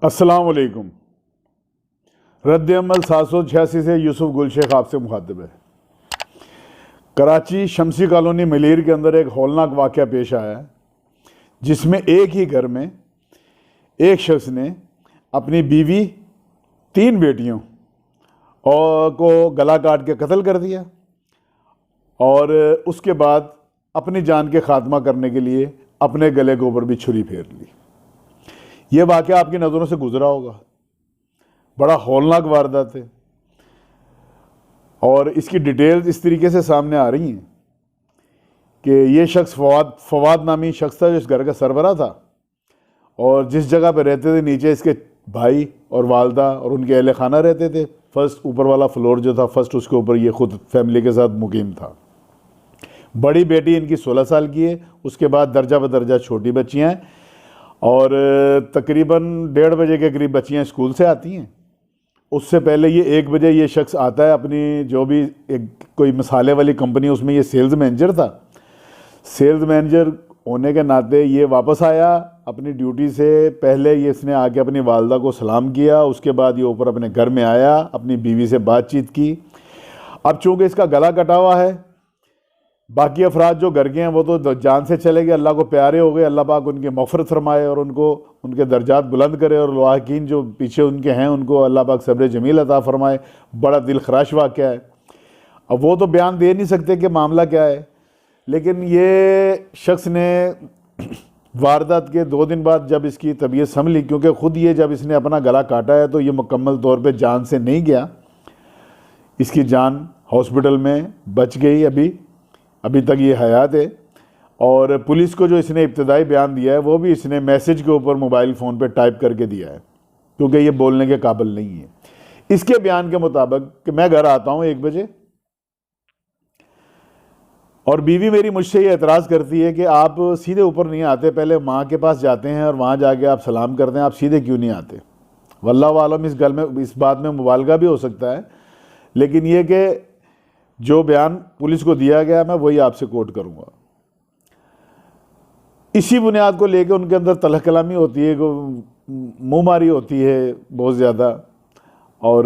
अस्सलाम वालेकुम। रद्द अमल 786 से यूसुफ गुलशेख आपसे मुखातिब है। कराची शमसी कॉलोनी मलीर के अंदर एक हौलनाक वाक़या पेश आया है, जिसमें एक ही घर में एक शख्स ने अपनी बीवी, 3 बेटियों और को गला काट के कत्ल कर दिया और उसके बाद अपनी जान के ख़ात्मा करने के लिए अपने गले के ऊपर भी छुरी फेर ली। ये वाक़या आपकी नज़रों से गुजरा होगा। बड़ा हौलनाक वारदात है और इसकी डिटेल्स इस तरीके से सामने आ रही हैं कि ये शख्स फवाद नामी शख्स था जो इस घर का सरबरा था और जिस जगह पर रहते थे नीचे इसके भाई और वालदा और उनके अहले खाना रहते थे। फर्स्ट ऊपर वाला फ्लोर जो था फर्स्ट, उसके ऊपर ये खुद फैमिली के साथ मुकीम था। बड़ी बेटी इनकी 16 साल की है, उसके बाद दर्जा बदर्जा छोटी बच्चियाँ हैं और तकरीबन 1:30 बजे के करीब बच्चियाँ स्कूल से आती हैं। उससे पहले ये 1 बजे ये शख्स आता है, अपनी जो भी एक कोई मसाले वाली कंपनी, उसमें ये सेल्स मैनेजर था। सेल्स मैनेजर होने के नाते ये वापस आया अपनी ड्यूटी से। पहले ये इसने आके अपनी वालदा को सलाम किया, उसके बाद ये ऊपर अपने घर में आया, अपनी बीवी से बातचीत की। अब चूँकि इसका गला कटा हुआ है, बाकी अफराद जो घर के हैं वो तो जान से चले गए, अल्लाह को प्यारे हो गए। अल्लाह पाक उनकी मग़फ़िरत फरमाए और उनको उनके दर्जात बुलंद करे और लवाकिन जो पीछे उनके हैं उनको अल्लाह पाक सब्र जमील अता फरमाए। बड़ा दिल खराश वाक़या है। अब वो तो बयान दे नहीं सकते कि मामला क्या है, लेकिन ये शख्स ने वारदात के 2 दिन बाद जब इसकी तबीयत संभली, क्योंकि ख़ुद ये जब इसने अपना गला काटा है तो ये मुकम्मल तौर पर जान से नहीं गया, इसकी जान हॉस्पिटल में बच गई। अभी तक ये हयात है। और पुलिस को जो इसने इब्तदाई बयान दिया है वो भी इसने मैसेज के ऊपर मोबाइल फ़ोन पे टाइप करके दिया है, क्योंकि ये बोलने के काबिल नहीं है। इसके बयान के मुताबिक कि मैं घर आता हूँ 1 बजे और बीवी मेरी मुझसे ये एतराज़ करती है कि आप सीधे ऊपर नहीं आते, पहले माँ के पास जाते हैं और वहाँ जाके आप सलाम करते हैं, आप सीधे क्यों नहीं आते। वल्लाहु आलम इस बात में मुबालगा भी हो सकता है, लेकिन ये कि जो बयान पुलिस को दिया गया मैं वही आपसे कोट करूंगा। इसी बुनियाद को लेकर उनके अंदर तलह कलामी होती है, मुँह मारी होती है बहुत ज़्यादा। और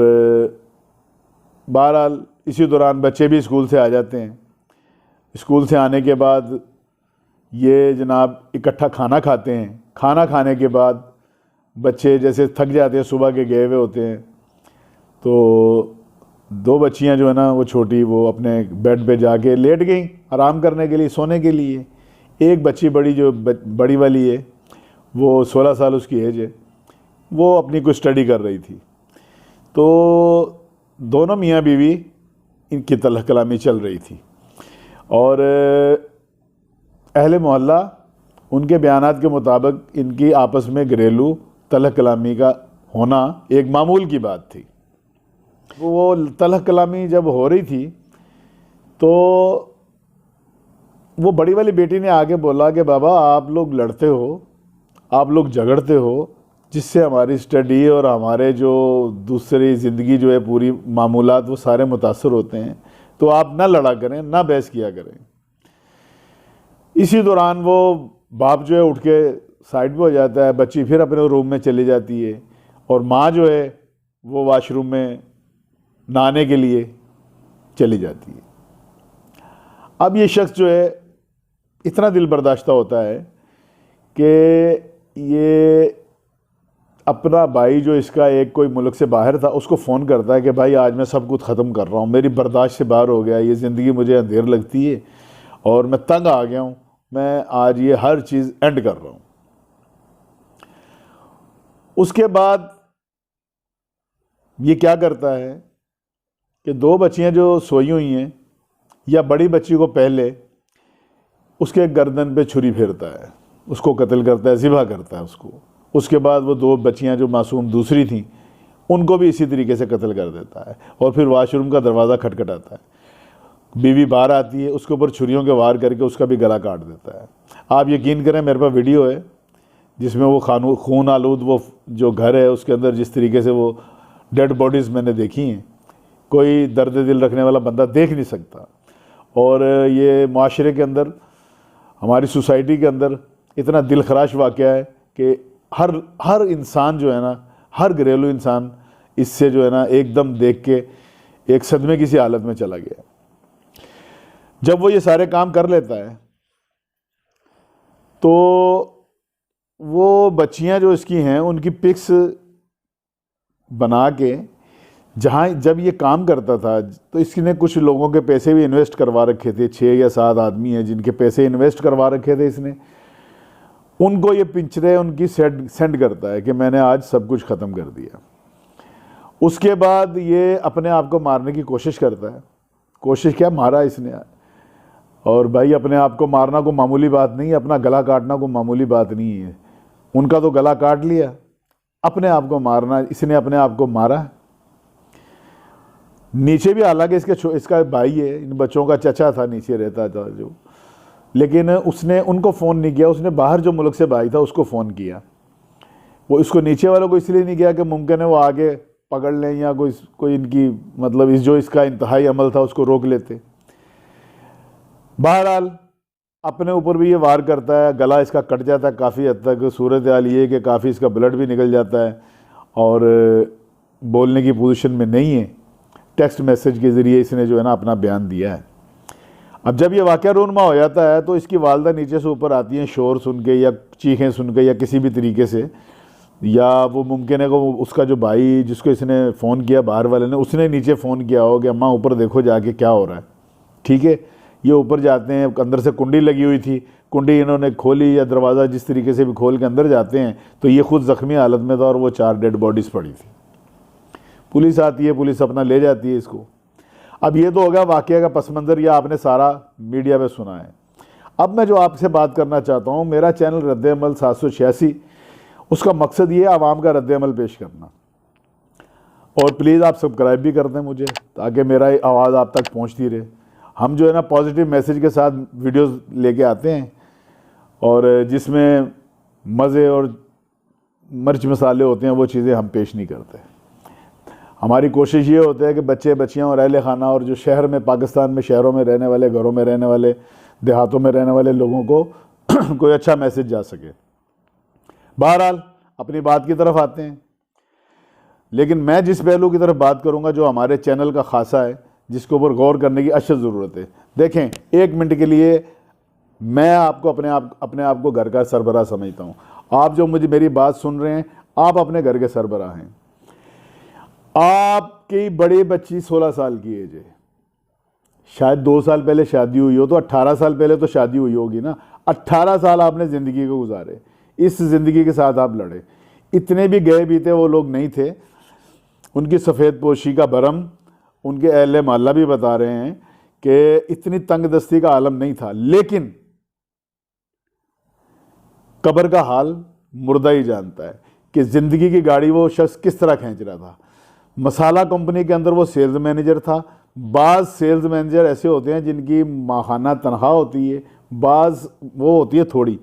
बहरहाल इसी दौरान बच्चे भी स्कूल से आ जाते हैं। स्कूल से आने के बाद ये जनाब इकट्ठा खाना खाते हैं। खाना खाने के बाद बच्चे जैसे थक जाते हैं, सुबह के गए हुए होते हैं, तो 2 बच्चियां जो है ना वो छोटी, वो अपने बेड पे जाके लेट गई आराम करने के लिए, सोने के लिए। एक बच्ची बड़ी, जो बड़ी वाली है, वो 16 साल उसकी एज है, वो अपनी कोई स्टडी कर रही थी। तो दोनों मियाँ बीवी इनकी तलह कलामी चल रही थी और अहले मोहल्ला उनके बयानात के मुताबिक इनकी आपस में घरेलू तलह कलामी का होना एक मामूल की बात थी। वो तलह कलामी जब हो रही थी तो वो बड़ी वाली बेटी ने आगे बोला कि बाबा आप लोग लड़ते हो, आप लोग झगड़ते हो, जिससे हमारी स्टडी और हमारे जो दूसरी ज़िंदगी जो है पूरी मामूलात वो सारे मुतासर होते हैं, तो आप ना लड़ा करें, ना बहस किया करें। इसी दौरान वो बाप जो है उठ के साइड पे हो जाता है, बच्ची फिर अपने रूम में चली जाती है और माँ जो है वो वाशरूम में नहाने के लिए चली जाती है। अब ये शख्स जो है इतना दिल बर्दाश्ता होता है कि ये अपना भाई जो इसका एक कोई मुल्क से बाहर था उसको फ़ोन करता है कि भाई आज मैं सब कुछ ख़त्म कर रहा हूँ, मेरी बर्दाश्त से बाहर हो गया, ये ज़िंदगी मुझे अंधेर लगती है और मैं तंग आ गया हूँ, मैं आज ये हर चीज़ एंड कर रहा हूँ। उसके बाद ये क्या करता है कि 2 बच्चियां जो सोई हुई हैं, या बड़ी बच्ची को पहले उसके गर्दन पे छुरी फेरता है, उसको कत्ल करता है, ज़िबा करता है उसको। उसके बाद वो 2 बच्चियां जो मासूम दूसरी थीं उनको भी इसी तरीके से कत्ल कर देता है और फिर वाशरूम का दरवाज़ा खटखटाता है। बीवी बाहर आती है, उसके ऊपर छुरियों के वार करके उसका भी गला काट देता है। आप यकीन करें, मेरे पास वीडियो है जिसमें वो खून आलूद वो जो घर है उसके अंदर जिस तरीके से वो डेड बॉडीज़ मैंने देखी हैं, कोई दर्द दिल रखने वाला बंदा देख नहीं सकता। और ये माशरे के अंदर, हमारी सोसाइटी के अंदर इतना दिल खराश वाक़या है कि हर हर इंसान जो है ना, हर घरेलू इंसान इससे जो है ना एकदम देख के एक सदमे की सी हालत में चला गया। जब वो ये सारे काम कर लेता है तो वो बच्चियां जो इसकी हैं उनकी पिक्स बना के, जहाँ जब ये काम करता था तो इसने कुछ लोगों के पैसे भी इन्वेस्ट करवा रखे थे, 6 या 7 आदमी हैं जिनके पैसे इन्वेस्ट करवा रखे थे इसने, उनको ये पिक्चरें उनकी सेंड करता है कि मैंने आज सब कुछ ख़त्म कर दिया। उसके बाद ये अपने आप को मारने की कोशिश करता है। कोशिश क्या, मारा इसने। और भाई अपने आप को मारना को मामूली बात नहीं है, अपना गला काटना को मामूली बात नहीं है। उनका तो गला काट लिया, अपने आप को मारना, इसने अपने आप को मारा। नीचे भी हालांकि इसका भाई है, इन बच्चों का चचा था, नीचे रहता था जो, लेकिन उसने उनको फ़ोन नहीं किया, उसने बाहर जो मुल्क से भाई था उसको फ़ोन किया। वो इसको नीचे वालों को इसलिए नहीं किया कि मुमकिन है वो आगे पकड़ लें या कोई इनकी मतलब जो इसका इंतहाई अमल था उसको रोक लेते। बहरहाल अपने ऊपर भी ये वार करता है, गला इसका कट जाता है काफ़ी हद तक। सूरत हाल ये कि काफ़ी इसका ब्लड भी निकल जाता है और बोलने की पोजीशन में नहीं है। टेक्स्ट मैसेज के ज़रिए इसने जो है ना अपना बयान दिया है। अब जब ये वाक़या रूनमा हो जाता है तो इसकी वालदा नीचे से ऊपर आती हैं, शोर सुन के या चीखें सुन के या किसी भी तरीके से, या वो मुमकिन है कि उसका जो भाई जिसको इसने फ़ोन किया बाहर वाले ने, उसने नीचे फ़ोन किया हो कि अम्मा ऊपर देखो जाके क्या हो रहा है। ठीक है, ये ऊपर जाते हैं, अंदर से कुंडी लगी हुई थी, कुंडी इन्होंने खोली या दरवाज़ा जिस तरीके से भी खोल के अंदर जाते हैं तो ये खुद ज़ख्मी हालत में था और वो 4 डेड बॉडीज़ पड़ी थी। पुलिस आती है, पुलिस अपना ले जाती है इसको। अब ये तो हो गया वाक़या का पस मंज़र, या आपने सारा मीडिया में सुना है। अब मैं जो आपसे बात करना चाहता हूँ, मेरा चैनल रद्द-ए-अमल 786, उसका मकसद ये आवाम का रद्द-ए-अमल पेश करना। और प्लीज़ आप सब्सक्राइब भी कर दें मुझे, ताकि मेरा आवाज़ आप तक पहुँचती रहे। हम जो है ना पॉजिटिव मैसेज के साथ वीडियोस लेके आते हैं और जिसमें मज़े और मिर्च मसाले होते हैं वो चीज़ें हम पेश नहीं करते। हमारी कोशिश ये होता है कि बच्चे बच्चियाँ और अहले खाना और जो शहर में, पाकिस्तान में शहरों में रहने वाले, घरों में रहने वाले, देहातों में रहने वाले लोगों को कोई अच्छा मैसेज जा सके। बहरहाल अपनी बात की तरफ आते हैं, लेकिन मैं जिस पहलू की तरफ बात करूँगा जो हमारे चैनल का खासा है, जिसके ऊपर गौर करने की अशद ज़रूरत है। देखें, 1 मिनट के लिए मैं आपको अपने आप को घर का सरबराह समझता हूँ। आप जो मेरी बात सुन रहे हैं, आप अपने घर के सरबराह हैं। आपकी बड़ी बच्ची 16 साल की एज है, शायद 2 साल पहले शादी हुई हो, तो 18 साल पहले तो शादी हुई होगी ना। 18 साल आपने ज़िंदगी को गुजारे, इस ज़िंदगी के साथ आप लड़े। इतने भी गए बीते वो लोग नहीं थे। उनकी सफ़ेद पोशी का भरम उनके अहले मोहल्ला भी बता रहे हैं कि इतनी तंगदस्ती का आलम नहीं था, लेकिन कब्र का हाल मुर्दा ही जानता है कि ज़िंदगी की गाड़ी वो शख्स किस तरह खींच रहा था। मसाला कंपनी के अंदर वो सेल्स मैनेजर था। बाज़ सेल्स मैनेजर ऐसे होते हैं जिनकी माहाना तनख्वाह होती है, बाज़ वो होती है थोड़ी।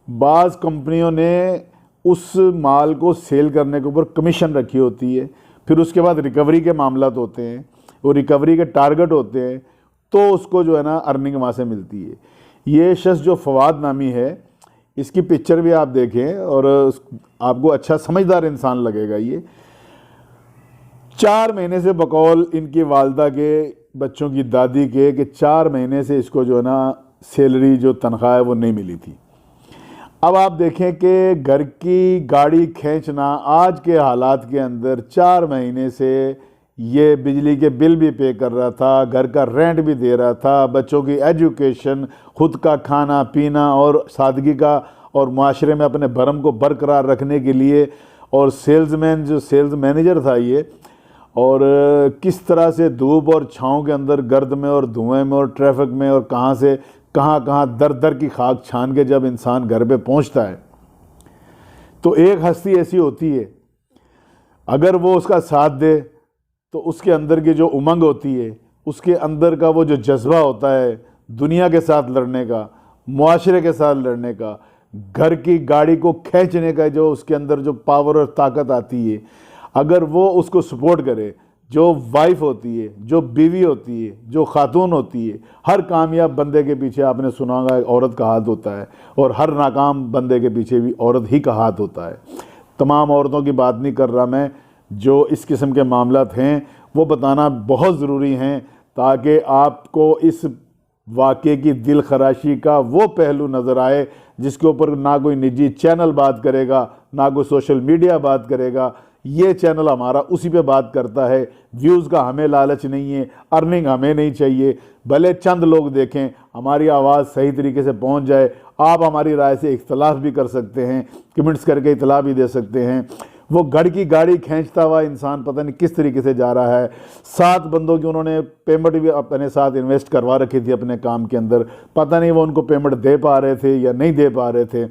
बाज़ कंपनियों ने उस माल को सेल करने के ऊपर कमीशन रखी होती है, फिर उसके बाद रिकवरी के मामलात होते हैं, वो रिकवरी के टारगेट होते हैं, तो उसको जो है ना अर्निंग वहाँ से मिलती है। ये शख्स जो फवाद नामी है, इसकी पिक्चर भी आप देखें और आपको अच्छा समझदार इंसान लगेगा। ये 4 महीने से बकौल इनकी वालदा के, बच्चों की दादी के, कि 4 महीने से इसको जो है ना सैलरी जो तनख्वाह है वो नहीं मिली थी। अब आप देखें कि घर की गाड़ी खींचना आज के हालात के अंदर 4 महीने से ये बिजली के बिल भी पे कर रहा था, घर का रेंट भी दे रहा था, बच्चों की एजुकेशन, ख़ुद का खाना पीना और सादगी का और माशरे में अपने भरम को बरकरार रखने के लिए। और सेल्समैन जो सेल्स मैनेजर था ये, और किस तरह से धूप और छाँव के अंदर, गर्द में और धुएँ में और ट्रैफिक में और कहाँ से कहाँ दर दर की खाक छान के जब इंसान घर पे पहुंचता है, तो एक हस्ती ऐसी होती है, अगर वो उसका साथ दे तो उसके अंदर की जो उमंग होती है, उसके अंदर का वो जो जज्बा होता है दुनिया के साथ लड़ने का, मुआशरे के साथ लड़ने का, घर की गाड़ी को खींचने का जो उसके अंदर जो पावर और ताकत आती है, अगर वो उसको सपोर्ट करे, जो वाइफ होती है, जो बीवी होती है, जो खातून होती है, हर कामयाब बंदे के पीछे आपने सुना होगा एक औरत का हाथ होता है, और हर नाकाम बंदे के पीछे भी औरत ही का हाथ होता है। तमाम औरतों की बात नहीं कर रहा मैं, जो इस किस्म के मामलात हैं वो बताना बहुत ज़रूरी हैं, ताकि आपको इस वाक़े की दिल खराशी का वो पहलू नज़र आए जिसके ऊपर ना कोई निजी चैनल बात करेगा, ना कोई सोशल मीडिया बात करेगा। ये चैनल हमारा उसी पे बात करता है। व्यूज़ का हमें लालच नहीं है, अर्निंग हमें नहीं चाहिए, भले चंद लोग देखें, हमारी आवाज़ सही तरीके से पहुंच जाए। आप हमारी राय से इख्तलाफ भी कर सकते हैं, कमेंट्स करके इतला भी दे सकते हैं। वो गढ़ की गाड़ी खींचता हुआ इंसान पता नहीं किस तरीके से जा रहा है। 7 बंदों की उन्होंने पेमेंट भी अपने साथ इन्वेस्ट करवा रखी थी अपने काम के अंदर, पता नहीं वो उनको पेमेंट दे पा रहे थे या नहीं दे पा रहे थे,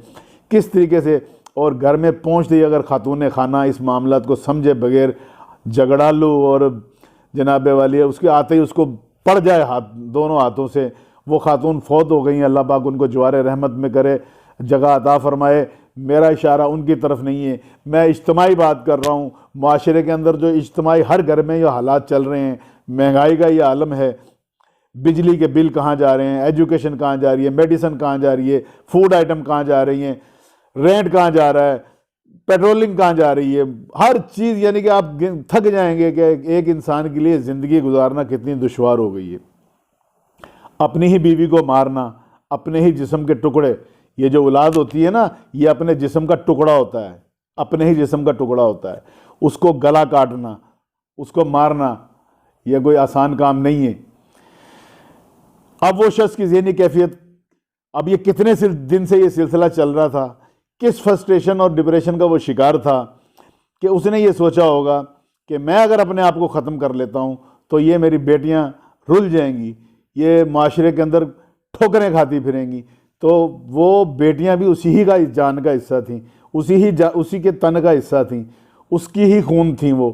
किस तरीके से। और घर में पहुंचते ही अगर खातून खाना इस मामलात को समझे बगैर झगड़ालू और जनाबे वाली है, उसके आते ही उसको पड़ जाए हाथ, दोनों हाथों से, वो खातून फौत हो गई। अल्लाह पाक उनको जवार रहमत में करे, जगह अता फरमाए। मेरा इशारा उनकी तरफ नहीं है, मैं इज्तिमाई बात कर रहा हूँ। माशरे के अंदर जो इज्तिमाई हर घर में ये हालात चल रहे हैं, महंगाई का ये आलम है, बिजली के बिल कहाँ जा रहे हैं, एजुकेशन कहाँ जा रही है, मेडिसिन कहाँ जा रही है, फूड आइटम कहाँ जा रही हैं, रेंट कहाँ जा रहा है, पेट्रोलिंग कहाँ जा रही है, हर चीज़। यानी कि आप थक जाएंगे कि एक इंसान के लिए ज़िंदगी गुजारना कितनी दुश्वार हो गई है। अपनी ही बीवी को मारना, अपने ही जिस्म के टुकड़े, ये जो औलाद होती है ना, ये अपने जिस्म का टुकड़ा होता है, अपने ही जिस्म का टुकड़ा होता है। उसको गला काटना, उसको मारना, यह कोई आसान काम नहीं है। अब वो शख्स की ज़हनी कैफियत, अब ये कितने दिन से ये सिलसिला चल रहा था, किस फ्रस्ट्रेशन और डिप्रेशन का वो शिकार था कि उसने ये सोचा होगा कि मैं अगर अपने आप को ख़त्म कर लेता हूँ तो ये मेरी बेटियाँ रुल जाएंगी, ये माशरे के अंदर ठोकरें खाती फिरेंगी। तो वो बेटियां भी उसी ही का जान का हिस्सा थीं, उसी के तन का हिस्सा थीं, उसकी ही खून थी वो।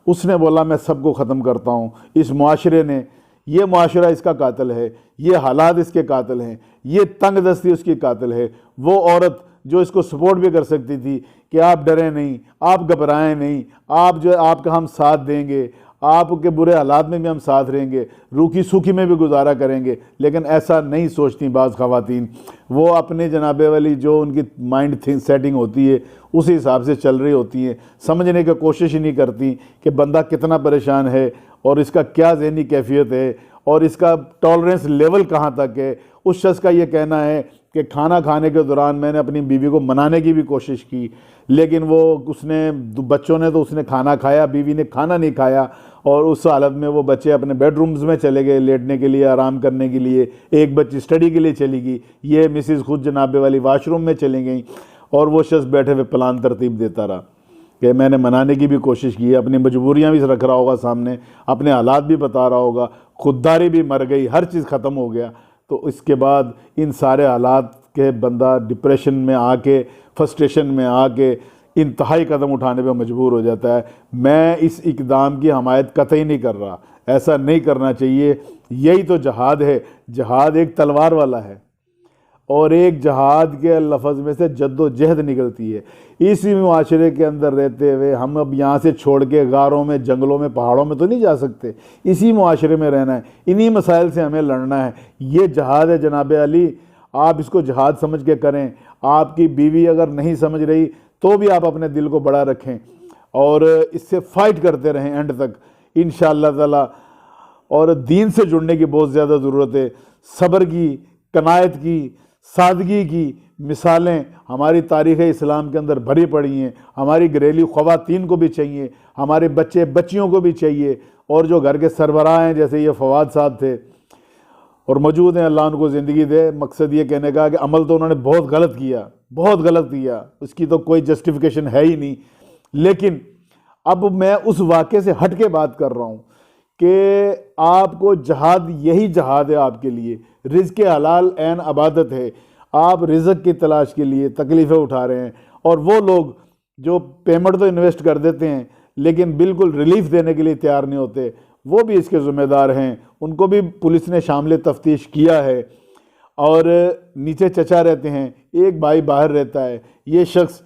उसने बोला मैं सबको ख़त्म करता हूँ। इस माशरे ने, ये माशरा इसका कातिल है, ये हालात इसके कातिल हैं, ये तंग दस्ती उसकी कातिल है। वो औरत जो इसको सपोर्ट भी कर सकती थी कि आप डरें नहीं, आप घबराएं नहीं, आप जो आपका हम साथ देंगे, आपके बुरे हालात में भी हम साथ रहेंगे, रूखी सूखी में भी गुजारा करेंगे, लेकिन ऐसा नहीं सोचती बाज़ ख़वातीन। वो अपने जनाबे वाली जो उनकी माइंड सेटिंग होती है उसी हिसाब से चल रही होती हैं, समझने की कोशिश ही नहीं करती कि बंदा कितना परेशान है और इसका क्या ज़हनी कैफियत है और इसका टॉलरेंस लेवल कहाँ तक है। उस शख्स का ये कहना है कि खाना खाने के दौरान मैंने अपनी बीवी को मनाने की भी कोशिश की, लेकिन बच्चों ने तो उसने खाना खाया, बीवी ने खाना नहीं खाया, और उस हालत में वो बच्चे अपने बेडरूम्स में चले गए लेटने के लिए, आराम करने के लिए। एक बच्ची स्टडी के लिए चली गई, ये मिसिज़ खुद जनाबे वाली वाशरूम में चली गई, और वो शख्स बैठे हुए प्लान तरतीब देता रहा कि मैंने मनाने की भी कोशिश की है, अपनी मजबूरियाँ भी रख रहा होगा सामने, अपने हालात भी बता रहा होगा, खुददारी भी मर गई, हर चीज़ ख़त्म हो गया। तो इसके बाद इन सारे हालात के बंदा डिप्रेशन में आके, फ्रस्ट्रेशन में आके इंतहाई कदम उठाने पे मजबूर हो जाता है। मैं इस इक़दाम की हमायत कतई नहीं कर रहा, ऐसा नहीं करना चाहिए। यही तो जहाद है। जहाद एक तलवार वाला है और एक जहाद के लफ्ज़ में से जद्दोजहद निकलती है। इसी माशरे के अंदर रहते हुए हम अब यहाँ से छोड़ के गारों में, जंगलों में, पहाड़ों में तो नहीं जा सकते। इसी माशरे में रहना है, इन्हीं मसाइल से हमें लड़ना है। ये जहाद है जनाब अली, आप इसको जहाद समझ के करें। आपकी बीवी अगर नहीं समझ रही तो भी आप अपने दिल को बड़ा रखें और इससे फ़ाइट करते रहें एंड तक इंशाअल्लाह ताला। और दीन से जुड़ने की बहुत ज़्यादा ज़रूरत है। सब्र की, कनायत की, सादगी की मिसालें हमारी तारीख़ इस्लाम के अंदर भरी पड़ी हैं। हमारी घरेलू ख़वातीन को भी चाहिए, हमारे बच्चे बच्चियों को भी चाहिए, और जो घर के सरबराह हैं जैसे ये फवाद साहब थे और मौजूद हैं, अल्लाह उनको ज़िंदगी दे। मकसद ये कहने का कि अमल तो उन्होंने बहुत गलत किया, बहुत गलत किया, उसकी तो कोई जस्टिफिकेशन है ही नहीं। लेकिन अब मैं उस वाक़े से हट के बात कर रहा हूँ कि आपको जहाद, यही जहाद है आपके लिए। रिज़्क़ हलाल ऐन अबादत है। आप रिज़्क़ की तलाश के लिए तकलीफ़ें उठा रहे हैं, और वो लोग जो पेमेंट तो इन्वेस्ट कर देते हैं लेकिन बिल्कुल रिलीफ देने के लिए तैयार नहीं होते, वो भी इसके ज़िम्मेदार हैं। उनको भी पुलिस ने शामिल तफ्तीश किया है। और नीचे चचा रहते हैं, एक भाई बाहर रहता है, ये शख्स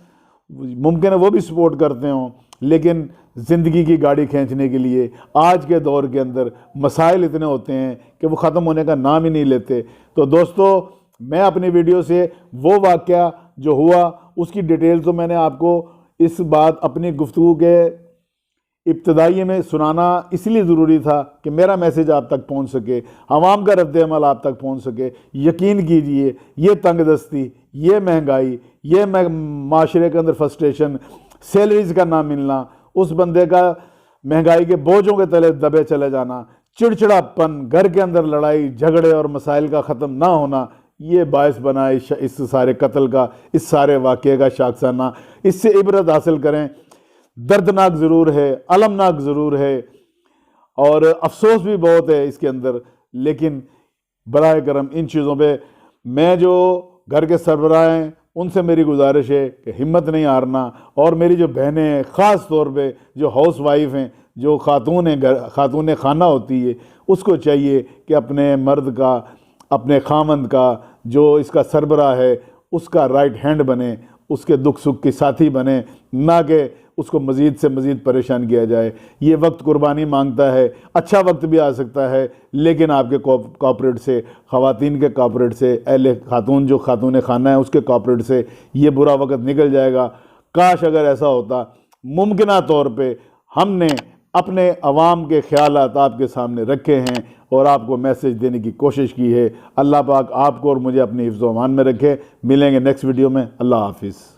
मुमकिन है वो भी सपोर्ट करते हों, लेकिन ज़िंदगी की गाड़ी खींचने के लिए आज के दौर के अंदर मसाइल इतने होते हैं कि वो ख़त्म होने का नाम ही नहीं लेते। तो दोस्तों, मैं अपनी वीडियो से वो वाक़या जो हुआ उसकी डिटेल तो मैंने आपको इस बात अपनी गुफ्तगू के इब्तदाई में सुनाना इसलिए ज़रूरी था कि मेरा मैसेज आप तक पहुंच सके, आवाम का रद्द-ए-अमल आप तक पहुंच सके। यकीन कीजिए, ये तंगदस्ती, ये महंगाई, ये माशरे के अंदर फ्रस्ट्रेशन, सैलरीज़ का ना मिलना, उस बंदे का महंगाई के बोझों के तले दबे चले जाना, चिड़चिड़ापन, घर के अंदर लड़ाई झगड़े और मसाइल का ख़त्म ना होना, ये बायस बना इस सारे कत्ल का, इस सारे वाक़े का शाखसाना। इससे इबरत हासिल करें। दर्दनाक ज़रूर है, अलमनाक ज़रूर है और अफसोस भी बहुत है इसके अंदर, लेकिन बराए करम इन चीज़ों पे मैं जो घर के सरबराह हैं उनसे मेरी गुजारिश है कि हिम्मत नहीं हारना। और मेरी जो बहनें हैं, ख़ास तौर पे जो हाउस वाइफ हैं, जो खातून हैं, खातून खाना होती है, उसको चाहिए कि अपने मर्द का, अपने खामंद का, जो इसका सरबराह है, उसका राइट हैंड बने, उसके दुख सुख की साथी बने, ना कि उसको मज़ीद से मज़ीद परेशान किया जाए। ये वक्त कुर्बानी मांगता है, अच्छा वक्त भी आ सकता है, लेकिन आपके कॉर्पोरेट से, ख़वातीन के कॉर्पोरेट से, अहले खातून जो खातून खाना है उसके कॉर्पोरेट से ये बुरा वक्त निकल जाएगा। काश अगर ऐसा होता। मुमकिन तौर पे हमने अपने अवाम के ख्यालात आपके सामने रखे हैं और आपको मैसेज देने की कोशिश की है। अल्लाह पाक आपको और मुझे अपनी हिफ्ज़-ओ-अमान में रखे। मिलेंगे नेक्स्ट वीडियो में। अल्लाह हाफिज़।